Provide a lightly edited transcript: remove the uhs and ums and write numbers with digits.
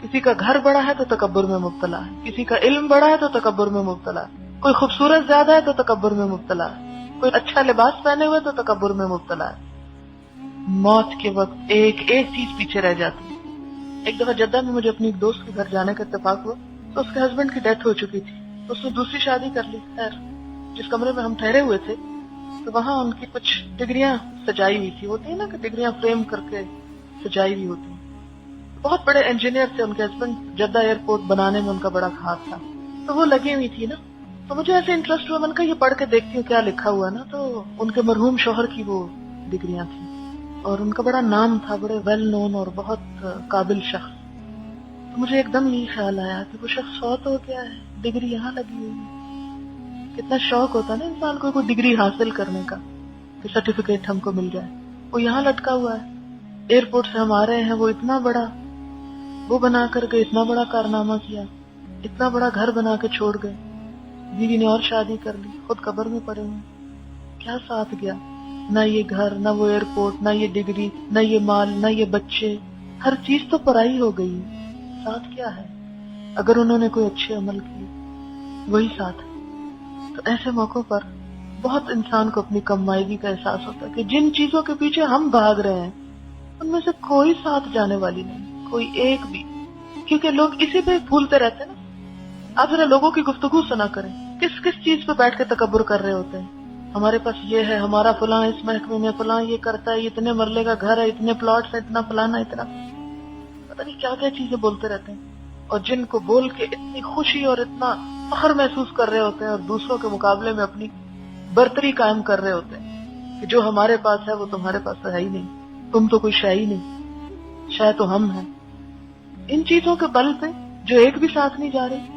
کسی کا گھر بڑا ہے تو تکبر میں مبتلا ہے، کسی کا علم بڑا ہے تو تکبر میں مبتلا ہے، کوئی خوبصورت زیادہ ہے تو تکبر میں مبتلا ہے، کوئی اچھا لباس پہنے ہوئے تو تکبر میں مبتلا ہے۔ موت کے وقت ایک ایک چیز پیچھے رہ جاتی ہے۔ ایک دفعہ جدہ میں مجھے اپنی ایک دوست کے گھر جانے کا اتفاق ہوا تو اس کے ہسبینڈ کی ڈیتھ ہو چکی تھی، تو اس نے دوسری شادی کر لی۔ خیر جس کمرے میں ہم ٹھہرے ہوئے تھے تو وہاں ان کی کچھ ڈگریاں سجائی ہوئی تھی، ہوتی ہے نا کہ ڈگریاں فریم کر کے سجائی ہوئی ہوتی ہیں۔ بہت بڑے انجینئر تھے، ان کے ہسبینڈ جدہ ایئرپورٹ بنانے میں ان کا بڑا ہاتھ تھا، تو وہ لگی ہوئی تھی نا، تو مجھے ایسے انٹرسٹ ہوا، میں نے کہا یہ پڑھ کے دیکھتی ہوں کیا لکھا ہوا نا، تو ان کے مرحوم شوہر کی وہ ڈگریاں تھیں اور ان کا بڑا نام تھا، بڑے ویل نون اور بہت قابل شخص۔ تو مجھے ایک دم یہ خیال آیا کہ وہ شخص فوت ہو گیا ہے، ڈگری یہاں لگی ہوئی ہے۔ کتنا شوق ہوتا ہے نا انسان کو کوئی ڈگری حاصل کرنے کا کہ سرٹیفکیٹ ہم کو مل جائے، وہ یہاں لٹکا ہوا ہے۔ ایئرپورٹ سے ہم آ رہے ہیں، وہ اتنا بڑا وہ بنا کر گئے، اتنا بڑا کارنامہ کیا، اتنا بڑا گھر بنا کے چھوڑ گئے، بیوی نے اور شادی کر لی، خود قبر میں پڑے ہوئے۔ کیا ساتھ گیا؟ نہ یہ گھر، نہ وہ ایئرپورٹ، نہ یہ ڈگری، نہ یہ مال، نہ یہ بچے، ہر چیز تو پرائی ہو گئی، ساتھ کیا ہے؟ اگر انہوں نے کوئی اچھے عمل کیے وہی ساتھ ہے۔ تو ایسے موقعوں پر بہت انسان کو اپنی کمائیگی کا احساس ہوتا ہے کہ جن چیزوں کے پیچھے ہم بھاگ رہے ہیں ان میں سے کوئی ساتھ جانے والی نہیں، کوئی ایک بھی، کیونکہ لوگ اسی پہ پھولتے رہتے ہیں نا۔ آپ ذرا لوگوں کی گفتگو سنا کریں، کس کس چیز پہ بیٹھ کے تکبر کر رہے ہوتے ہیں۔ ہمارے پاس یہ ہے، ہمارا فلاں اس محکمے میں، فلاں یہ کرتا ہے، اتنے مرلے کا گھر ہے، اتنے پلاٹس ہیں، اتنا فلانا، اتنا پتہ نہیں کیا کیا چیزیں بولتے رہتے ہیں، اور جن کو بول کے اتنی خوشی اور اتنا فخر محسوس کر رہے ہوتے ہیں، اور دوسروں کے مقابلے میں اپنی برتری قائم کر رہے ہوتے ہیں کہ جو ہمارے پاس ہے وہ تمہارے پاس تو ہے ہی نہیں، تم تو کوئی شے ہی نہیں، شاید تو ہم ہیں۔ ان چیزوں کے بل پہ جو ایک بھی ساتھ نہیں جا رہے،